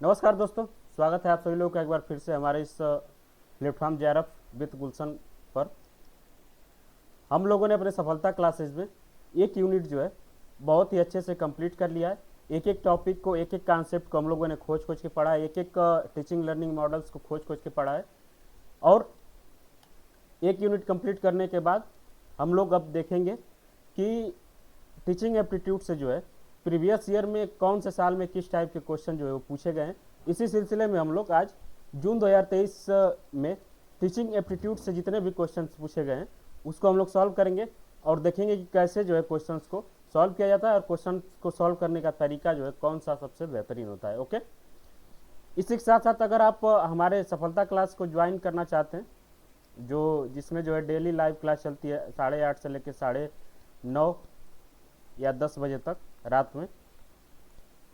नमस्कार दोस्तों, स्वागत है आप सभी लोगों का एक बार फिर से हमारे इस प्लेटफॉर्म जेआरएफ विद गुलशन पर। हम लोगों ने अपने सफलता क्लासेज में एक यूनिट जो है बहुत ही अच्छे से कंप्लीट कर लिया है। एक एक टॉपिक को, एक एक कॉन्सेप्ट को हम लोगों ने खोज खोज के पढ़ा है, एक एक टीचिंग लर्निंग मॉडल्स को खोज खोज के पढ़ा है। और एक यूनिट कंप्लीट करने के बाद हम लोग अब देखेंगे कि टीचिंग एप्टीट्यूड से जो है प्रीवियस ईयर में कौन से साल में किस टाइप के क्वेश्चन जो है वो पूछे गए हैं। इसी सिलसिले में हम लोग आज जून 2023 में टीचिंग एप्टीट्यूड से जितने भी क्वेश्चंस पूछे गए हैं उसको हम लोग सॉल्व करेंगे और देखेंगे कि कैसे जो है क्वेश्चंस को सॉल्व किया जाता है और क्वेश्चन को सॉल्व करने का तरीका जो है कौन सा सबसे बेहतरीन होता है। ओके, इसी के साथ साथ अगर आप हमारे सफलता क्लास को ज्वाइन करना चाहते हैं, जो जिसमें जो है डेली लाइव क्लास चलती है 8:30 से लेकर 9:30 या 10 बजे तक रात में,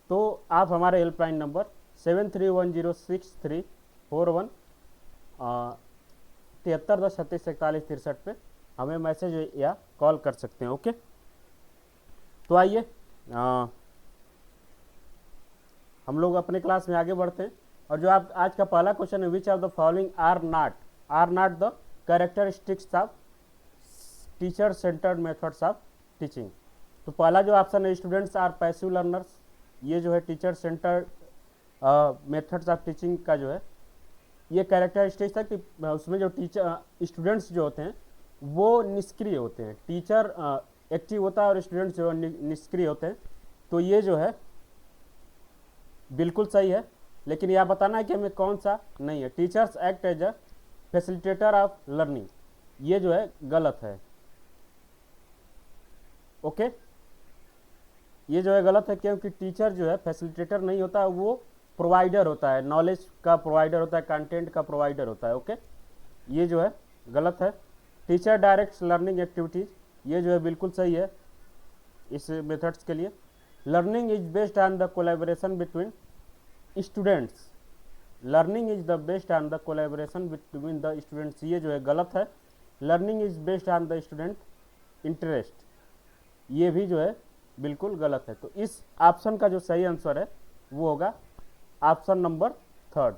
तो आप हमारे हेल्पलाइन नंबर 73106341 7310364163 पे हमें मैसेज या कॉल कर सकते हैं। ओके, तो आइए हम लोग अपने क्लास में आगे बढ़ते हैं। और जो आप आज का पहला क्वेश्चन है, which of the following are not the characteristics of teacher centred methods of teaching. तो पहला जो ऑप्शन है, स्टूडेंट्स आर पैसिव लर्नर्स, ये जो है teacher centred methods of teaching का जो है ये कैरेक्टरिस्टिक्स है कि उसमें जो टीचर स्टूडेंट्स जो होते हैं वो निष्क्रिय होते हैं। टीचर एक्टिव होता है और स्टूडेंट्स जो निष्क्रिय होते हैं। तो ये जो है बिल्कुल सही है, लेकिन यह बताना है कि हमें कौन सा नहीं है। Teachers act as a facilitator of learning, ये जो है गलत है। ओके, ये जो है गलत है क्योंकि टीचर जो है फैसिलिटेटर नहीं होता, वो प्रोवाइडर होता है, नॉलेज का प्रोवाइडर होता है, कंटेंट का प्रोवाइडर होता है। ओके, ये जो है गलत है। टीचर डायरेक्ट्स लर्निंग एक्टिविटीज, ये जो है बिल्कुल सही है इस मेथड्स के लिए। Learning is based on the collaboration between students, learning is the based on the collaboration between the students, ये जो है गलत है। Learning is based on the student interest, ये भी जो है बिल्कुल गलत है। तो इस ऑप्शन का जो सही आंसर है वो होगा ऑप्शन नंबर 3।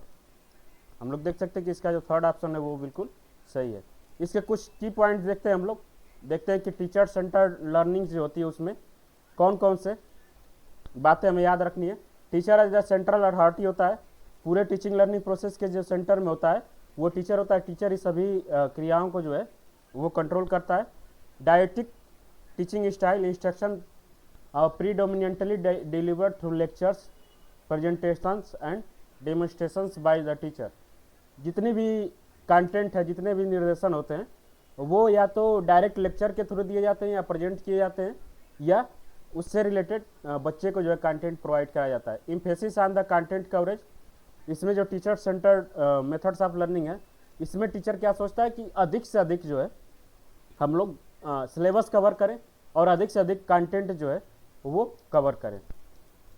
हम लोग देख सकते हैं कि इसका जो थर्ड ऑप्शन है वो बिल्कुल सही है। इसके कुछ की पॉइंट्स देखते हैं हम लोग, देखते हैं कि टीचर सेंटर्ड लर्निंग जो होती है उसमें कौन कौन से बातें हमें याद रखनी है। Teacher as the central authority होता है, पूरे टीचिंग लर्निंग प्रोसेस के जो सेंटर में होता है वो टीचर होता है। टीचर ही सभी क्रियाओं को जो है वो कंट्रोल करता है। Didactic teaching style, instruction predominantly delivered through lectures, presentations and demonstrations by the teacher। जितनी भी कंटेंट है, जितने भी निर्देशन होते हैं वो या तो डायरेक्ट लेक्चर के थ्रू दिए जाते हैं या प्रेजेंट किए जाते हैं, या उससे रिलेटेड बच्चे को जो है कंटेंट प्रोवाइड कराया जाता है। Emphasis on the content coverage, इसमें जो teacher centred methods of learning है इसमें टीचर क्या सोचता है कि अधिक से अधिक जो है हम लोग सिलेबस कवर करें और अधिक से अधिक कंटेंट जो है वो कवर करें।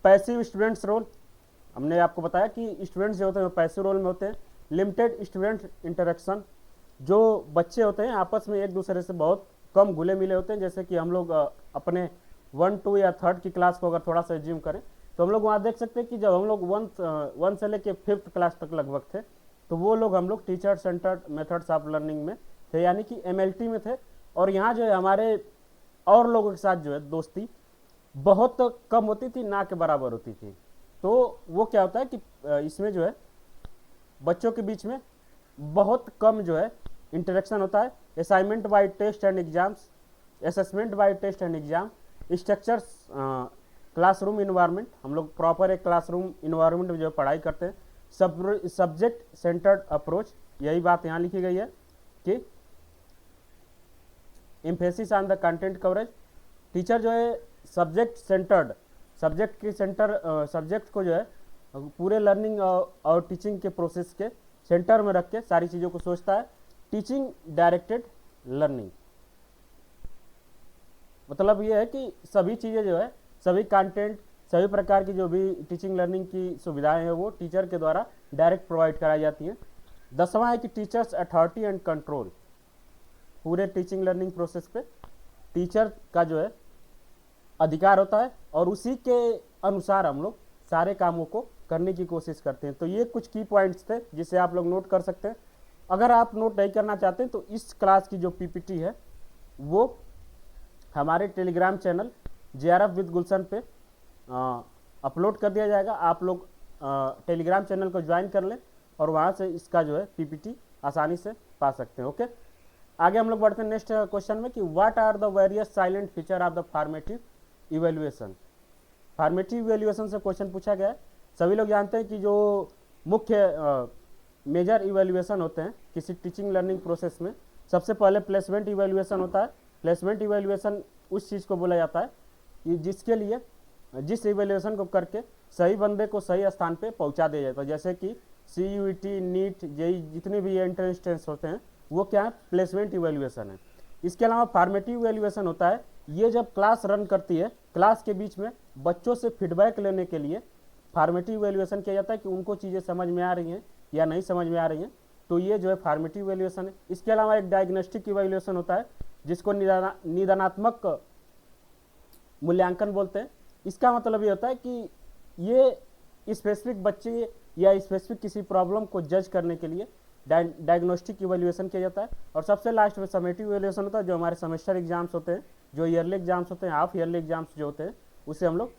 पैसिव स्टूडेंट्स रोल, हमने आपको बताया कि स्टूडेंट्स जो होते हैं वो पैसिव रोल में होते हैं। लिमिटेड स्टूडेंट इंटरेक्शन, जो बच्चे होते हैं आपस में एक दूसरे से बहुत कम घुले मिले होते हैं। जैसे कि हम लोग अपने 1, 2 या 3rd की क्लास को अगर थोड़ा सा एज्यूम करें तो हम लोग वहाँ देख सकते हैं कि जब हम लोग 1 से लेके 5th क्लास तक लगभग थे तो वो लोग हम लोग teacher centred methods of learning में थे, यानी कि MLT में थे। और यहाँ जो है हमारे और लोगों के साथ जो है दोस्ती बहुत कम होती थी, ना के बराबर होती थी। तो वो क्या होता है कि इसमें जो है बच्चों के बीच में बहुत कम जो है इंटरेक्शन होता है। Assignment by test and exams, assessment by test and exam, structures classroom environment, हम लोग प्रॉपर एक क्लासरूम इन्वायरमेंट में जो पढ़ाई करते हैं। सब्जेक्ट सेंटर्ड अप्रोच, यही बात यहाँ लिखी गई है कि emphasis on the content coverage, teacher जो है सब्जेक्ट सेंटर्ड, सब्जेक्ट के सेंटर सब्जेक्ट को जो है पूरे लर्निंग और टीचिंग के प्रोसेस के सेंटर में रख के सारी चीज़ों को सोचता है। टीचिंग डायरेक्टेड लर्निंग, मतलब ये है कि सभी चीज़ें जो है, सभी कंटेंट, सभी प्रकार की जो भी टीचिंग लर्निंग की सुविधाएं हैं वो टीचर के द्वारा डायरेक्ट प्रोवाइड कराई जाती हैं। 10वां है कि टीचर्स अथॉरिटी एंड कंट्रोल, पूरे टीचिंग लर्निंग प्रोसेस पे टीचर का जो है अधिकार होता है और उसी के अनुसार हम लोग सारे कामों को करने की कोशिश करते हैं। तो ये कुछ की पॉइंट्स थे जिसे आप लोग नोट कर सकते हैं। अगर आप नोट नहीं करना चाहते हैं तो इस क्लास की जो पीपीटी है वो हमारे टेलीग्राम चैनल JRF विद गुलशन पे अपलोड कर दिया जाएगा। आप लोग टेलीग्राम चैनल को ज्वाइन कर लें और वहाँ से इसका जो है पीपीटी आसानी से पा सकते हैं। ओके, आगे हम लोग बढ़ते हैं नेक्स्ट क्वेश्चन में कि what are the various salient feature of the formative evaluation. Formative evaluation से क्वेश्चन पूछा गया है। सभी लोग जानते हैं कि जो मुख्य मेजर इवेल्युएशन होते हैं किसी टीचिंग लर्निंग प्रोसेस में, सबसे पहले प्लेसमेंट इवेल्युएशन होता है। प्लेसमेंट इवेल्युएशन उस चीज़ को बोला जाता है कि जिसके लिए जिस इवेल्युएशन को करके सही बंदे को सही स्थान पे पहुंचा दिया जाता है। जैसे कि CUET, नीट, JEE जितने भी एंट्रेंस टेस्ट होते हैं वो क्या है, प्लेसमेंट इवेल्युएशन है। इसके अलावा फॉर्मेटिव इवेल्युएशन होता है, ये जब क्लास रन करती है, क्लास के बीच में बच्चों से फीडबैक लेने के लिए फॉर्मेटिव इवेल्युएशन किया जाता है कि उनको चीज़ें समझ में आ रही हैं या नहीं समझ में आ रही हैं। तो ये जो है फॉर्मेटिव इवेल्युएशन है। इसके अलावा एक डायग्नोस्टिक इवेल्युएशन होता है जिसको निदानात्मक मूल्यांकन बोलते हैं। इसका मतलब ये होता है कि ये स्पेसिफिक बच्चे या स्पेसिफिक किसी प्रॉब्लम को जज करने के लिए डायग्नोस्टिक इवेल्युएशन किया जाता है। और सबसे लास्ट में समेटिव इवेल्युएशन होता है, जो हमारे सेमेस्टर एग्जाम्स होते हैं, जो ईयरली एग्जाम्स होते हैं, हाफ ईयरली एग्जाम्स जो होते हैं, उसे हम लोग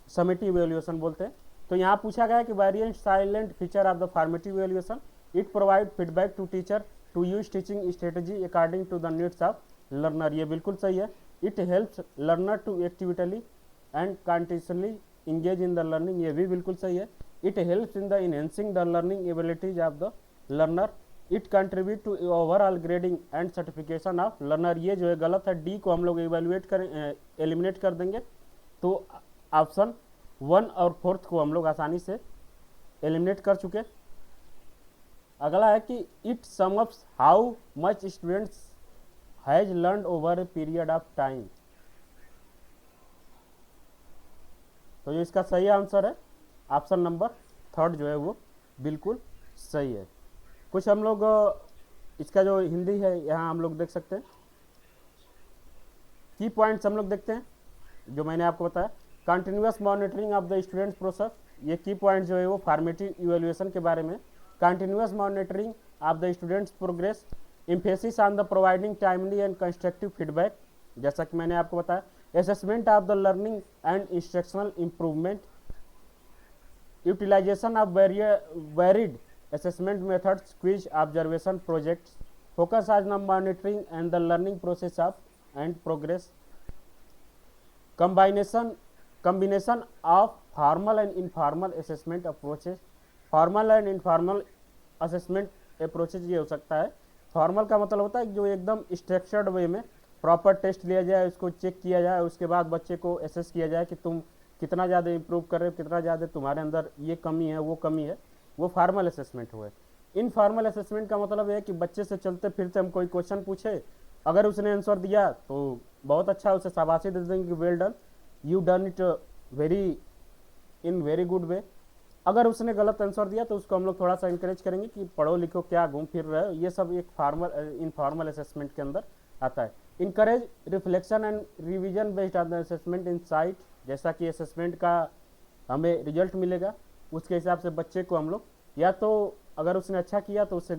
समेटिव इवेल्युएशन बोलते हैं। तो यहाँ पूछा गया है कि variant salient feature of the formative evaluation, it provide feedback to teacher to use teaching strategy according to the needs of learner. ये बिल्कुल सही है। It helps learner to actively and continuously engage in the learning, ये भी बिल्कुल सही है। It helps in the enhancing the learning abilities of the learner. It contribute to overall grading and certification of learner, ये जो है गलत है। डी को हम लोग एवेल्युएट करें, एलिमिनेट कर देंगे तो ऑप्शन 1 और 4 को हम लोग आसानी से एलिमिनेट कर चुके। अगला है कि it sums up how much students has learned over a period of time. तो जो इसका सही आंसर है ऑप्शन नंबर 3 जो है वो बिल्कुल सही है। कुछ हम लोग इसका जो हिंदी है यहाँ हम लोग देख सकते हैं। की पॉइंट्स हम लोग देखते हैं जो मैंने आपको बताया। Continuous monitoring of the students process, ये की पॉइंट जो है वो फॉर्मेटिव इवेल्युएशन के बारे में। Continuous monitoring of the students progress, emphasis on the providing timely and constructive feedback, जैसा कि मैंने आपको बताया। Assessment of the learning and instructional improvement, utilisation of varied assessment methods, quiz, observation, projects, focus on the monitoring and the learning process of and progress, combination of formal and informal assessment approaches, formal and informal assessment approaches ये हो सकता है। Formal का मतलब होता है जो एकदम स्ट्रक्चर्ड वे में प्रॉपर टेस्ट लिया जाए, उसको चेक किया जाए, उसके बाद बच्चे को एसेस किया जाए कि तुम कितना ज़्यादा इम्प्रूव कर रहे हो, कितना ज़्यादा तुम्हारे अंदर ये कमी है वो कमी है, वो फार्मल असेसमेंट हुए। इनफॉर्मल असेसमेंट का मतलब है कि बच्चे से चलते फिरते हम कोई क्वेश्चन पूछे, अगर उसने आंसर दिया तो बहुत अच्छा, उसे शाबाशी दे देंगे कि well done, you done it very good way. अगर उसने गलत आंसर दिया तो उसको हम लोग थोड़ा सा इंकरेज करेंगे कि पढ़ो लिखो, क्या घूम फिर रहे हो। ये सब एक इनफॉर्मल असेसमेंट के अंदर आता है। Encourage reflection and revision based on the assessment insight, जैसा कि असेसमेंट का हमें रिजल्ट मिलेगा उसके हिसाब से बच्चे को हम लोग या तो अगर उसने अच्छा किया तो उसे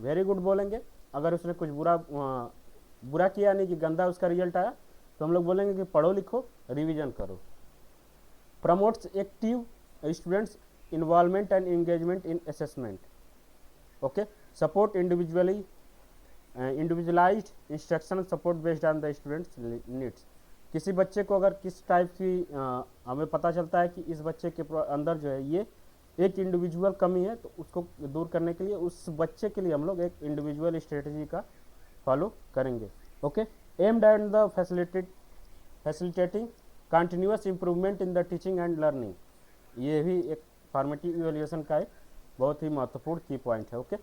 वेरी गुड बोलेंगे, अगर उसने कुछ बुरा किया यानी कि गंदा उसका रिजल्ट आया तो हम लोग बोलेंगे कि पढ़ो लिखो रिवीजन करो। Promotes active students involvement and engagement in assessment. Okay, support individualised instruction support based on the students needs. किसी बच्चे को अगर किस टाइप की हमें पता चलता है कि इस बच्चे के अंदर जो है ये एक इंडिविजुअल कमी है तो उसको दूर करने के लिए उस बच्चे के लिए हम लोग एक इंडिविजुअल स्ट्रेटजी का फॉलो करेंगे। Okay, aimed at the facilitating continuous improvement in the teaching and learning, ये भी एक फॉर्मेटिव इवैल्यूएशन का एक बहुत ही महत्वपूर्ण की पॉइंट है। ओके,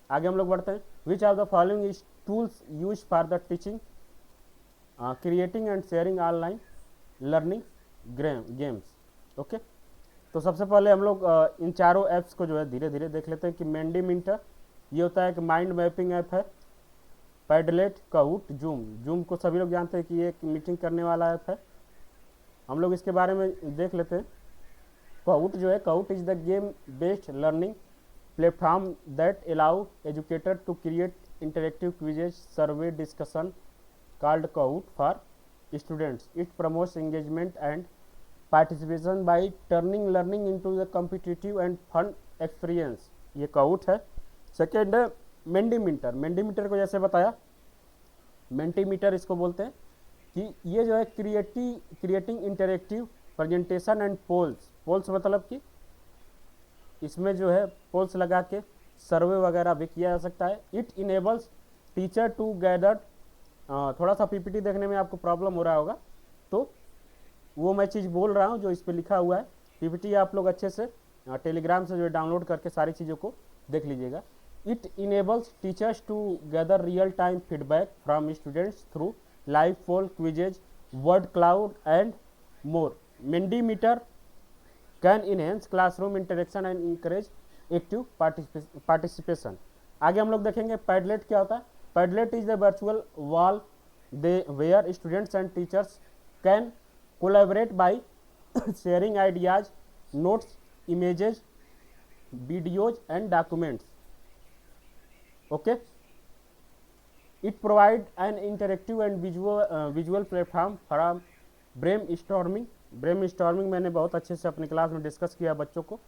आगे हम लोग बढ़ते हैं। Which are the following is tools use for the teaching, creating and sharing online learning games. Okay, तो सबसे पहले हम लोग इन चारों ऐप्स को जो है धीरे धीरे देख लेते हैं कि मेंडीमिंटर ये होता है कि माइंड मैपिंग ऐप है। पैडलेट, काहूट, जूम को सभी लोग जानते हैं कि ये एक मीटिंग करने वाला ऐप है। हम लोग इसके बारे में देख लेते हैं। काउट जो है, cout is the game based learning platform that allow educator to create interactive quizzes, survey, discussion called Kahoot for students. It promotes engagement and participation by turning learning into the competitive and fun experience. ये Kahoot है. Second है Mentimeter. Mentimeter को जैसे बताया, Mentimeter इसको बोलते हैं कि ये जो है creating interactive presentation and polls मतलब कि इसमें जो है पोल्स लगा के सर्वे वगैरह भी किया जा सकता है. It enables teacher to gather, थोड़ा सा पीपीटी देखने में आपको प्रॉब्लम हो रहा होगा, तो वो मैं चीज़ बोल रहा हूँ जो इस पर लिखा हुआ है. पीपीटी आप लोग अच्छे से टेलीग्राम से जो है डाउनलोड करके सारी चीज़ों को देख लीजिएगा. It enables teachers to gather real time feedback from students through live poll, quizzes, word cloud and more. Mentimeter can enhance classroom interaction and encourage active participation. आगे हम लोग देखेंगे Padlet क्या होता है. Padlet is the virtual wall where students and teachers can collaborate by sharing ideas, notes, images, videos and documents. Okay. It provides an interactive and visual platform for brainstorming. Brainstorming मैंने बहुत अच्छे से अपनी class में discuss किया बच्चों को.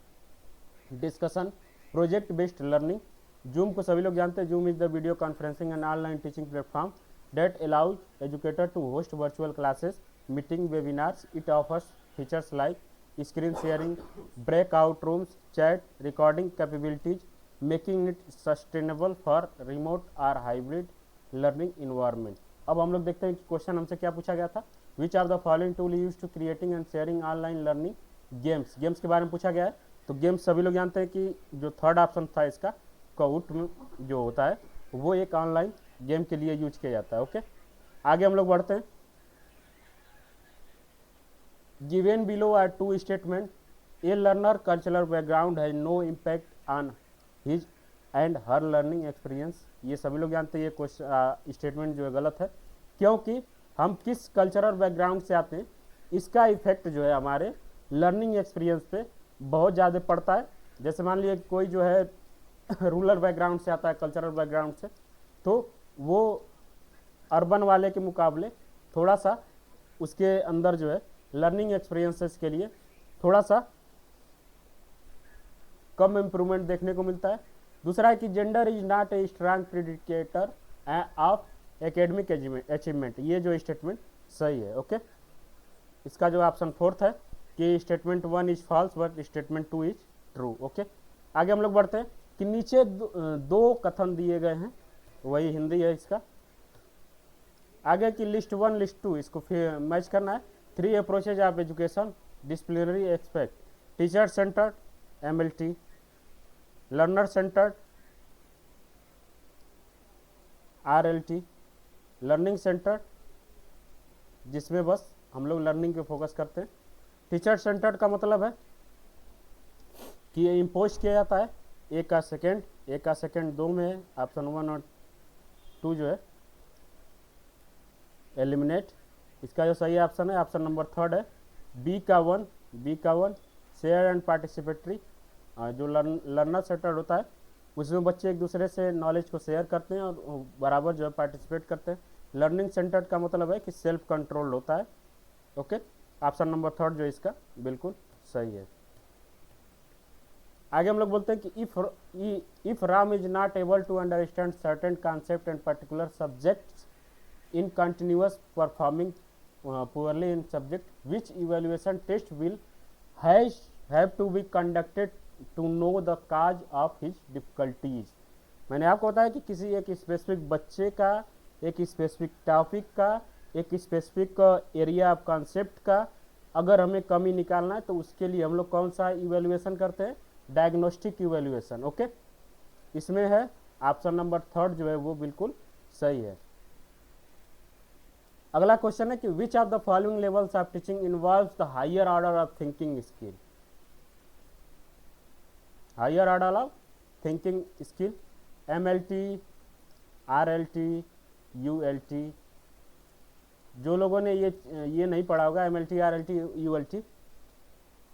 Discussion, project based learning. Zoom को सभी लोग जानते हैं. Zoom is the video conferencing and online teaching platform that allows educator to host virtual classes, meeting, webinars. It offers features like screen sharing, breakout rooms, chat, recording capabilities, making it sustainable for remote और hybrid learning environment. अब हम लोग देखते हैं कि question हमसे क्या पूछा गया था. Which of the following tool use to creating and sharing online learning games. Games के बारे में पूछा गया है. तो गेम्स सभी लोग जानते हैं कि जो थर्ड ऑप्शन था इसका, काउट में जो होता है वो एक ऑनलाइन गेम के लिए यूज किया जाता है. ओके, आगे हम लोग बढ़ते हैं. Given below are two statement. A learner cultural background has no impact on his and her learning experience. ये सभी लोग जानते हैं ये क्वेश्चन स्टेटमेंट जो है गलत है, क्योंकि हम किस कल्चरल बैकग्राउंड से आते हैं इसका इफेक्ट जो है हमारे लर्निंग एक्सपीरियंस पे बहुत ज़्यादा पड़ता है. जैसे मान लीजिए कोई जो है रूरल बैकग्राउंड से आता है, कल्चरल बैकग्राउंड से, तो वो अर्बन वाले के मुकाबले थोड़ा सा उसके अंदर जो है लर्निंग एक्सपीरियंसेस के लिए थोड़ा सा कम इम्प्रूवमेंट देखने को मिलता है. दूसरा है कि gender is not a strong predictor of academic achievement. ये जो स्टेटमेंट सही है. ओके, इसका जो ऑप्शन फोर्थ है कि statement 1 is false but statement 2 is true. Okay, आगे हम लोग बढ़ते हैं कि नीचे दो कथन दिए गए हैं, वही हिंदी है इसका. आगे की लिस्ट 1 लिस्ट 2 इसको फिर मैच करना है. 3 approaches of education, disciplinary expect, teacher centred, MLT, learner centred, RLT, learning centre जिसमें बस हम लोग लर्निंग पे फोकस करते हैं. टीचर सेंटर्ड का मतलब है कि ये इम्पोज किया जाता है. एक का सेकेंड 2 में है. ऑप्शन 1 और 2 जो है एलिमिनेट. इसका जो सही ऑप्शन है ऑप्शन नंबर 3 है. बी का वन शेयर एंड पार्टिसिपेटरी. जो लर्नर सेंटर्ड होता है उसमें बच्चे एक दूसरे से नॉलेज को शेयर करते हैं और बराबर जो है पार्टिसिपेट करते हैं. लर्निंग सेंटर्ड का मतलब है कि सेल्फ कंट्रोल्ड होता है. ओके, ऑप्शन नंबर 3 जो इसका बिल्कुल सही है. आगे हम लोग बोलते हैं कि if Ram is not able to understand certain concept and particular subjects in continuous performing poorly in subject, which evaluation test will have to be conducted to know the cause of his difficulties. मैंने आपको बताया कि किसी एक specific बच्चे का, एक specific topic का, एक स्पेसिफिक एरिया ऑफ कॉन्सेप्ट का अगर हमें कमी निकालना है तो उसके लिए हम लोग कौन सा इवेल्युएशन करते हैं, डायग्नोस्टिक इवेल्युएशन. ओके, इसमें है ऑप्शन नंबर 3 जो है वो बिल्कुल सही है. अगला क्वेश्चन है कि which of the following levels of teaching involves the higher order of thinking skill. Higher order of thinking skill, MLT, RLT, ULT. जो लोगों ने ये नहीं पढ़ा होगा MLT, RLT, ULT,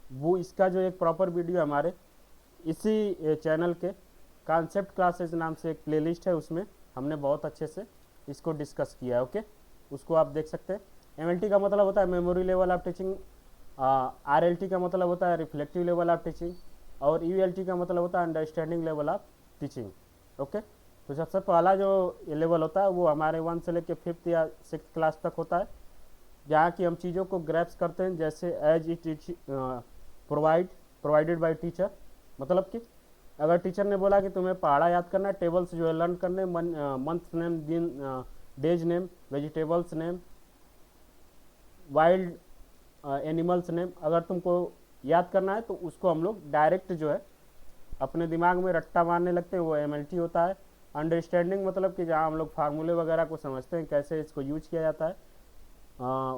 वो इसका जो एक प्रॉपर वीडियो हमारे इसी चैनल के कॉन्सेप्ट क्लासेस नाम से एक प्लेलिस्ट है, उसमें हमने बहुत अच्छे से इसको डिस्कस किया है। ओके, उसको आप देख सकते हैं। एमएलटी का मतलब होता है मेमोरी लेवल ऑफ टीचिंग, आरएलटी का मतलब होता है रिफ्लेक्टिव लेवल ऑफ टीचिंग, और यूएलटी का मतलब होता है understanding level of teaching. Okay, तो सबसे पहला जो लेवल होता है वो हमारे 1 से लेकर 5th या 6th क्लास तक होता है, जहाँ की हम चीज़ों को ग्रैप्स करते हैं, जैसे as it provided by teacher. मतलब कि अगर टीचर ने बोला कि तुम्हें पहाड़ा याद करना है, टेबल्स जो है लर्न करने, मंथ नेम, दिन, days name, vegetables name, wild animals name, अगर तुमको याद करना है तो उसको हम लोग डायरेक्ट जो है अपने दिमाग में रट्टा मारने लगते हैं, वो एमएलटी होता है। अंडरस्टैंडिंग मतलब कि जहाँ हम लोग फार्मूले वगैरह को समझते हैं, कैसे इसको यूज किया जाता है,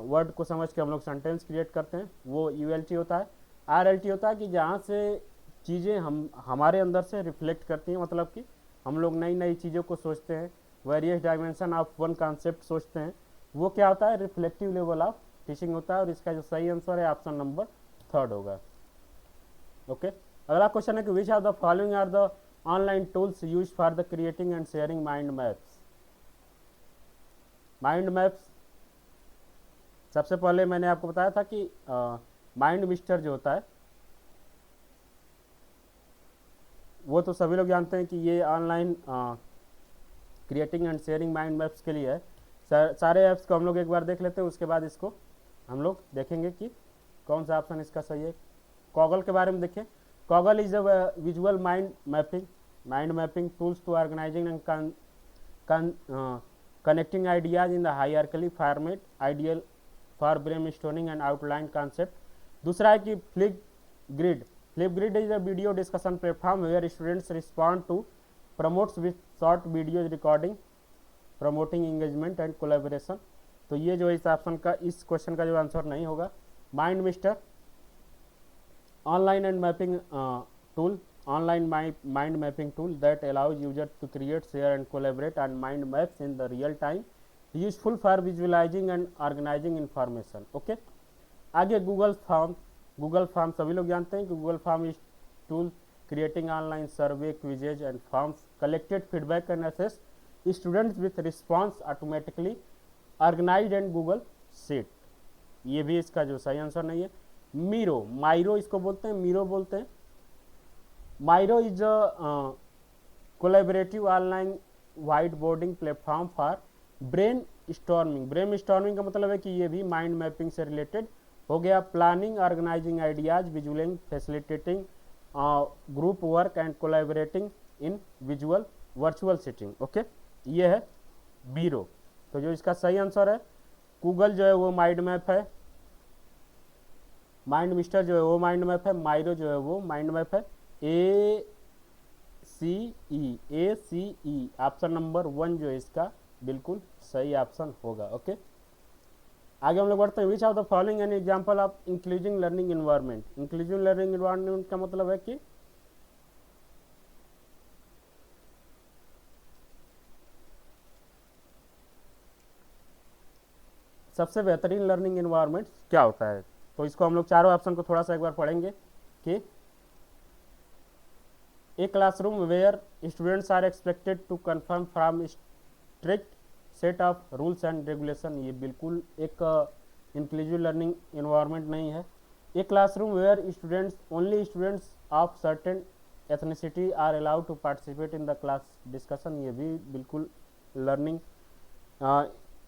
वर्ड को समझ के हम लोग सेंटेंस क्रिएट करते हैं, वो यूएलटी होता है। आरएलटी होता है कि जहाँ से चीज़ें हमारे अंदर से रिफ्लेक्ट करती हैं, मतलब कि हम लोग नई नई चीज़ों को सोचते हैं, various dimension of one concept सोचते हैं, वो क्या होता है, रिफ्लेक्टिव लेवल ऑफ टीचिंग होता है। और इसका जो सही आंसर है ऑप्शन नंबर 3 होगा। ओके, अगला क्वेश्चन है कि which are the following are the online tools use for the creating and sharing mind maps. Mind maps, सबसे पहले मैंने आपको बताया था कि माइंड मिस्टर जो होता है वो तो सभी लोग जानते हैं कि ये online creating and sharing mind maps के लिए है। सारे ऐप्स को हम लोग एक बार देख लेते हैं, उसके बाद इसको हम लोग देखेंगे कि कौन सा ऑप्शन इसका सही है। गॉगल के बारे में देखें। Coggle is a visual mind mapping tools to organizing and connecting ideas in the hierarchical format, ideal for brainstorming and outline concept. दूसरा है कि Flipgrid is a video discussion platform where students respond to promotes with short videos recording promoting engagement and collaboration। तो ये जो इस option का, इस question का जो आंसर नहीं होगा। Mind mister online mind mapping tool that allows users to create, share and collaborate on mind maps in the real time, useful for visualizing and organizing information। Okay, आगे Google form सभी लोग जानते हैं कि Google form is tool creating online survey, quizzes and forms, collected feedback and assess students with response automatically organized and Google sheet. ये भी इसका जो सही आंसर नहीं है। माइरो इसको बोलते हैं, मीरो बोलते हैं। Miro is a collaborative online whiteboarding platform for brainstorming का मतलब है कि ये भी माइंड मैपिंग से रिलेटेड हो गया। Planning, organising ideas, visualising, facilitating group work and collaborating in virtual setting. Okay, ये है मीरो। तो जो इसका सही आंसर है, गूगल जो है वो माइंड मैप है, माइंड मिस्टर जो है वो माइंड मैप है, माइरो जो है वो माइंड मैप है। ACE ऑप्शन नंबर 1 जो है इसका बिल्कुल सही ऑप्शन होगा। ओके, आगे हम लोग बढ़ते हैं। Which of the following an example of inclusive learning environment. Inclusive learning environment का मतलब है कि सबसे बेहतरीन लर्निंग एनवायरनमेंट क्या होता है। तो इसको हम लोग चारों ऑप्शन को थोड़ा सा एक बार पढ़ेंगे कि a classroom where students are expected to confirm from strict set of rules and regulation. ये बिल्कुल एक इंक्लूसिव लर्निंग एनवायरनमेंट नहीं है। A classroom where only students of certain ethnicity are allowed to participate in the class discussion. ये भी बिल्कुल learning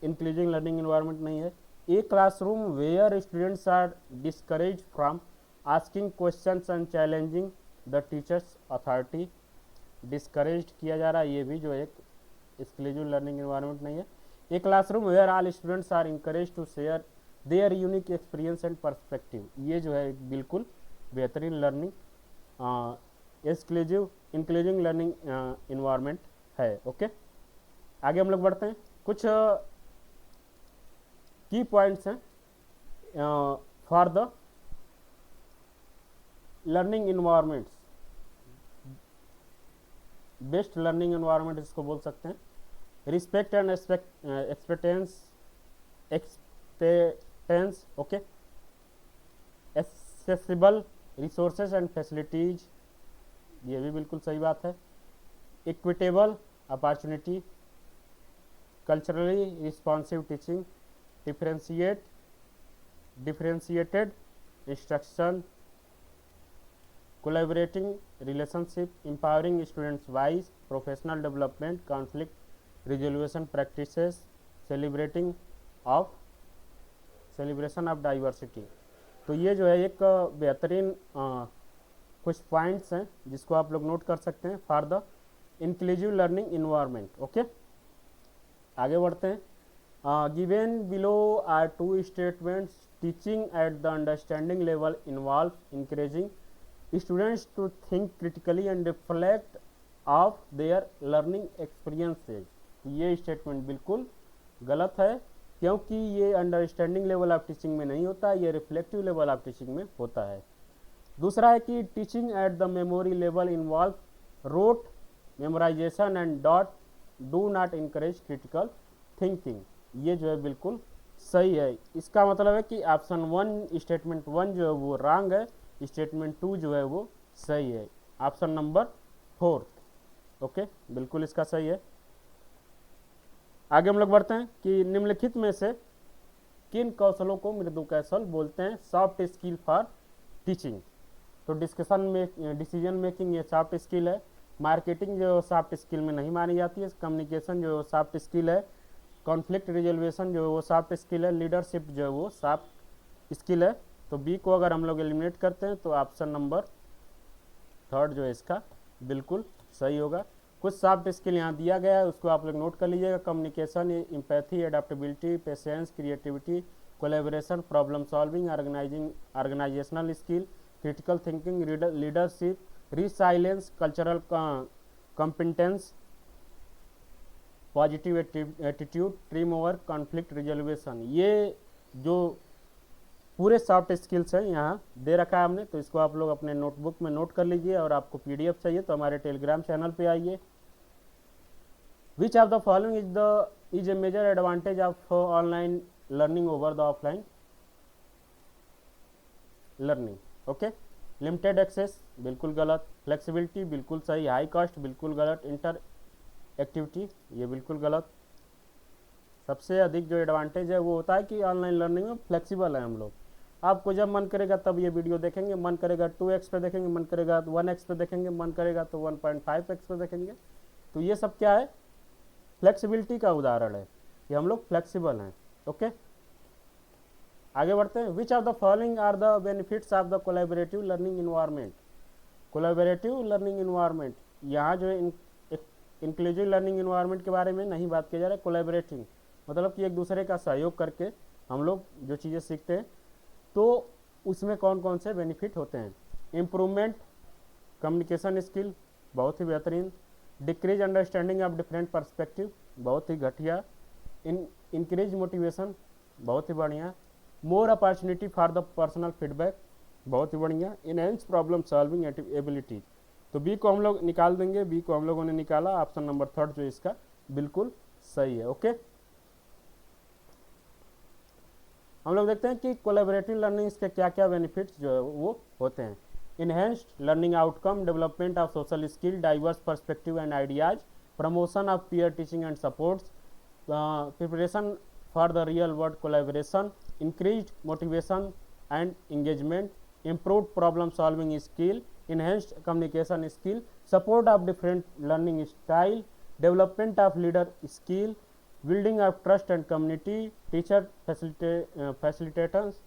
inclusive learning environment नहीं है। A classroom where students are discourage from asking questions and challenging the teacher's authority. Discourage किया जा रहा है, ये भी जो एक एक्सक्लूसिव लर्निंग एनवायरनमेंट नहीं है। A classroom where all students are encourage to share their unique experience and perspective. ये जो है बिल्कुल बेहतरीन learning exclusive inclusive learning environment है। ओके, आगे हम लोग बढ़ते हैं। कुछ की पॉइंट्स हैं for the learning environments, best learning environment इसको बोल सकते हैं। Respect and acceptance, okay, accessible resources and facilities, ये भी बिल्कुल सही बात है। Equitable opportunity, culturally responsive teaching, differentiated instruction, collaborating relationship, empowering students wise, professional development, conflict resolution practices, celebration of diversity. तो ये जो है एक बेहतरीन कुछ पॉइंट्स हैं जिसको आप लोग नोट कर सकते हैं for the inclusive learning environment. Okay, आगे बढ़ते हैं। Given below are two statements, teaching at the understanding level involve encouraging students to think critically and reflect of their learning experiences. ये स्टेटमेंट बिल्कुल गलत है, क्योंकि ये अंडरस्टैंडिंग लेवल ऑफ टीचिंग में नहीं होता, ये रिफ्लेक्टिव लेवल ऑफ टीचिंग में होता है। दूसरा है कि teaching at the memory level involve rote memorization and do not encourage critical thinking. ये जो है बिल्कुल सही है। इसका मतलब है कि ऑप्शन 1 स्टेटमेंट 1 जो है वो रॉन्ग है, स्टेटमेंट 2 जो है वो सही है। ऑप्शन नंबर 4 ओके बिल्कुल इसका सही है। आगे हम लोग बढ़ते हैं कि निम्नलिखित में से किन कौशलों को मृदु कौशल बोलते हैं। सॉफ्ट स्किल फॉर टीचिंग, तो डिसीजन मेकिंग ये सॉफ्ट स्किल है। मार्केटिंग जो सॉफ्ट स्किल में नहीं मानी जाती है। कम्युनिकेशन जो सॉफ्ट स्किल है। कॉन्फ्लिक्ट रिजोल्यूशन जो है वो सॉफ्ट स्किल है। लीडरशिप जो है वो सॉफ्ट स्किल है। तो बी को अगर हम लोग एलिमिनेट करते हैं तो ऑप्शन नंबर 3 जो है इसका बिल्कुल सही होगा। कुछ सॉफ्ट स्किल यहाँ दिया गया है, उसको आप लोग नोट कर लीजिएगा। Communication, empathy, adaptability, patience, creativity, collaboration, problem solving, organizational skill, critical thinking, leadership, resilience, cultural competence, positive attitude, team work, conflict resolution. ये जो पूरे सॉफ्ट स्किल्स हैं यहाँ दे रखा है हमने, तो इसको आप लोग अपने नोटबुक में नोट कर लीजिए। और आपको पीडीएफ चाहिए तो हमारे टेलीग्राम चैनल पे आइए। Which of the following is a major advantage of online learning over the offline learning. Okay, limited access बिल्कुल गलत, फ्लेक्सिबिलिटी बिल्कुल सही, हाई कॉस्ट बिल्कुल गलत, इंटर एक्टिविटी ये बिल्कुल गलत। सबसे अधिक जो एडवांटेज है वो होता है कि ऑनलाइन लर्निंग में फ्लेक्सिबल है हम लोग। आपको जब मन करेगा तब ये वीडियो देखेंगे, मन करेगा 2x पे देखेंगे, मन करेगा 1x पे देखेंगे, मन करेगा तो 1.5x पे देखेंगे। तो ये सब क्या है, फ्लेक्सिबिलिटी का उदाहरण है कि हम लोग फ्लेक्सिबल हैं। ओके, आगे बढ़ते हैं। Which of the following are the benefits of the collaborative learning environment. Collaborative learning environment, यहाँ जो है इंक्लूसिव लर्निंग इन्वायरमेंट के बारे में नहीं बात किया जा रहा है। कोलैबोरेटिव मतलब कि एक दूसरे का सहयोग करके हम लोग जो चीज़ें सीखते हैं, तो उसमें कौन कौन से बेनिफिट होते हैं। इम्प्रूवमेंट कम्युनिकेशन स्किल बहुत ही बेहतरीन। Decrease understanding of different perspective बहुत ही घटिया। इंक्रीज मोटिवेशन बहुत ही बढ़िया। More opportunity for the personal feedback बहुत ही बढ़िया। इनहेंस प्रॉब्लम सॉल्विंग एबिलिटी, तो बी को हम लोग निकाल देंगे। बी को हम लोगों ने निकाला, ऑप्शन नंबर 3 जो इसका बिल्कुल सही है। ओके, हम लोग देखते हैं कि कोलैबोरेटिव लर्निंग इसके क्या क्या बेनिफिट्स जो है वो होते हैं। Enhanced learning outcome, development of social skill, diverse perspective and ideas, promotion of peer teaching and supports, preparation for the real world collaboration, increased motivation and engagement, improved problem solving skill, enhanced communication skill, support of different learning style, development of leader skill, building of trust and community, teacher facilitators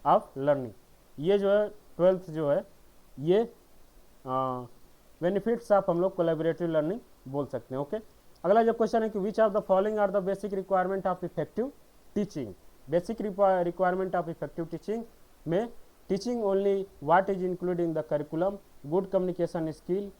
of learning। ये जो है 12th जो है ये benefits of हम लोग collaborative learning बोल सकते हैं। ओके, अगला जो क्वेश्चन है कि which of the following are the basic requirement of effective teaching. Basic requirement of effective teaching में teaching only what is include in the curriculum, good communication skill,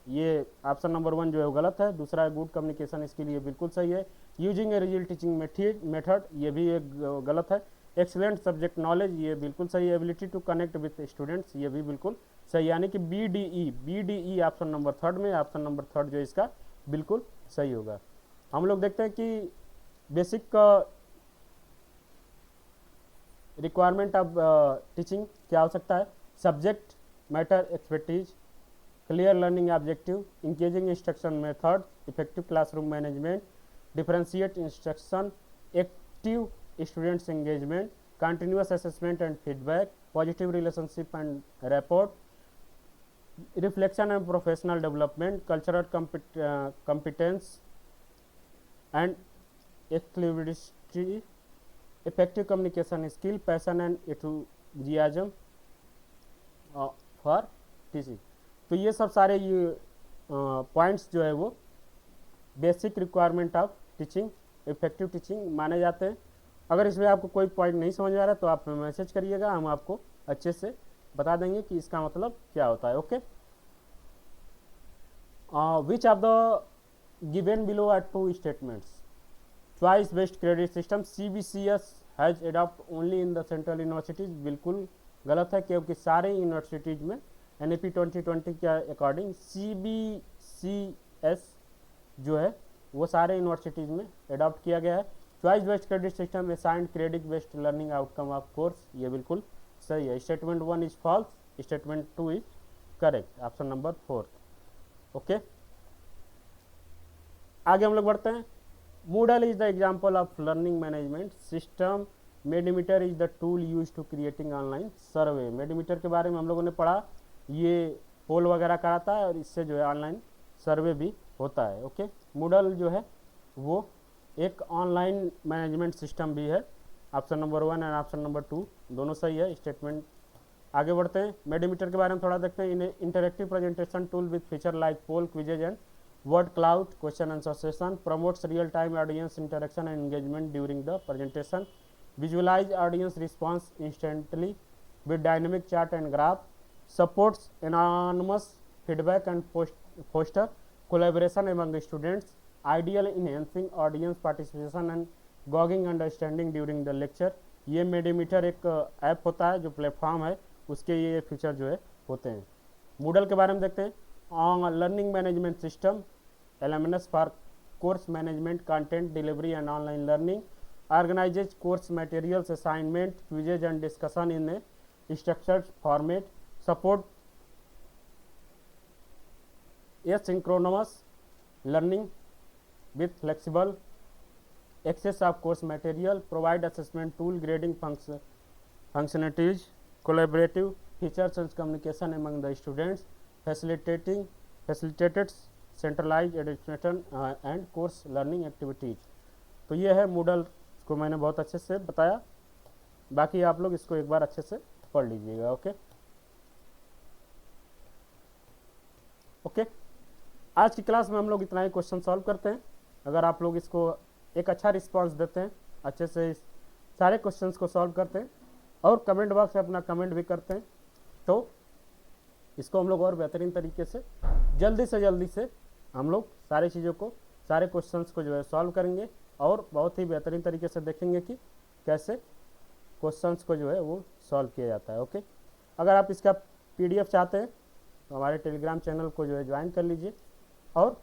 ये option number 1 जो है वो गलत है। दूसरा है गुड कम्युनिकेशन स्किल, ये बिल्कुल सही है। Using a real teaching method, ये भी एक गलत है। एक्सीलेंट सब्जेक्ट नॉलेज, ये बिल्कुल सही है। Ability to connect with students, ये भी बिल्कुल सही, यानी कि BDE ऑप्शन नंबर 3 में, ऑप्शन नंबर 3 जो इसका बिल्कुल सही होगा। हम लोग देखते हैं कि बेसिक रिक्वायरमेंट ऑफ टीचिंग क्या हो सकता है। Subject matter expertise, clear learning objective, engaging instruction method, effective classroom management, differentiate instruction, active students engagement, continuous assessment and feedback, positive relationship and rapport, reflection and professional development, cultural competence and equilibrium, effective communication skill, passion and enthusiasm for teaching. तो ये सब सारे ये points जो है वो basic requirement of teaching, effective teaching माने जाते हैं। अगर इसमें आपको कोई पॉइंट नहीं समझ आ रहा तो आप मैसेज करिएगा, हम आपको अच्छे से बता देंगे कि इसका मतलब क्या होता है। Okay, which of the given below are two statements, choice based credit system CBCS has adopt only in the central universities, बिल्कुल गलत है, क्योंकि सारे यूनिवर्सिटीज में NAP 2020 के अकॉर्डिंग CBCS जो है वो सारे यूनिवर्सिटीज में एडॉप्ट किया गया है। Choice based credit system assigned credit based learning outcome of course, ये बिल्कुल सही है। Statement 1 is false, statement 2 is correct, option number 4। Okay, आगे हम लोग बढ़ते हैं। Moodle is the example of learning management system. Mentimeter is the tool used to creating online survey. Mentimeter के बारे में हम लोगों ने पढ़ा, ये पोल वगैरह कराता है और इससे जो है ऑनलाइन सर्वे भी होता है। ओके, Moodle जो है वो एक ऑनलाइन मैनेजमेंट सिस्टम भी है। Option number 1 and option number 2 दोनों सही है। स्टेटमेंट आगे बढ़ते हैं। Mentimeter के बारे में थोड़ा देखते हैं। Interactive presentation tool with feature like poll, quizzes and word cloud, question answer session, promotes real time audience interaction and engagement during the presentation, visualize audience response instantly with dynamic chart and graph, supports anonymous feedback and foster collaboration among the students, ideal enhancing audience participation and gauging understanding during the lecture। ये Mentimeter एक app होता है जो platform है, उसके ये feature जो है होते हैं। Moodle के बारे में देखते हैं। Learning management system, LMS for course management, content delivery and online learning, organizes course materials, assignment, quizzes and discussion in a structured format, support asynchronous learning with flexible access of course material, provide assessment tool, grading functionalities, collaborative features and communication among the students, facilitated centralize education and course learning activities. तो ये है Moodle को मैंने बहुत अच्छे से बताया, बाकी आप लोग इसको एक बार अच्छे से पढ़ लीजिएगा। ओके ओके, आज की क्लास में हम लोग इतना ही क्वेश्चन सॉल्व करते हैं। अगर आप लोग इसको एक अच्छा रिस्पांस देते हैं, अच्छे से सारे क्वेश्चंस को सॉल्व करते हैं और कमेंट बॉक्स में अपना कमेंट भी करते हैं, तो इसको हम लोग और बेहतरीन तरीके से जल्दी से हम लोग सारी चीज़ों को, सारे क्वेश्चंस को जो है सॉल्व करेंगे और बहुत ही बेहतरीन तरीके से देखेंगे कि कैसे क्वेश्चंस को जो है वो सॉल्व किया जाता है। ओके, अगर आप इसका PDF चाहते हैं तो हमारे टेलीग्राम चैनल को जो है ज्वाइन कर लीजिए और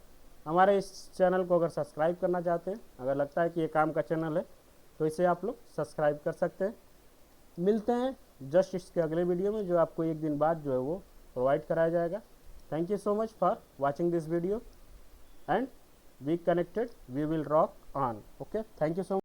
हमारे इस चैनल को अगर सब्सक्राइब करना चाहते हैं, अगर लगता है कि ये काम का चैनल है तो इसे आप लोग सब्सक्राइब कर सकते हैं। मिलते हैं जस्ट इसके अगले वीडियो में, जो आपको एक दिन बाद जो है वो प्रोवाइड कराया जाएगा। Thank you so much for watching this video and be connected, we will rock on। Okay, thank you so much।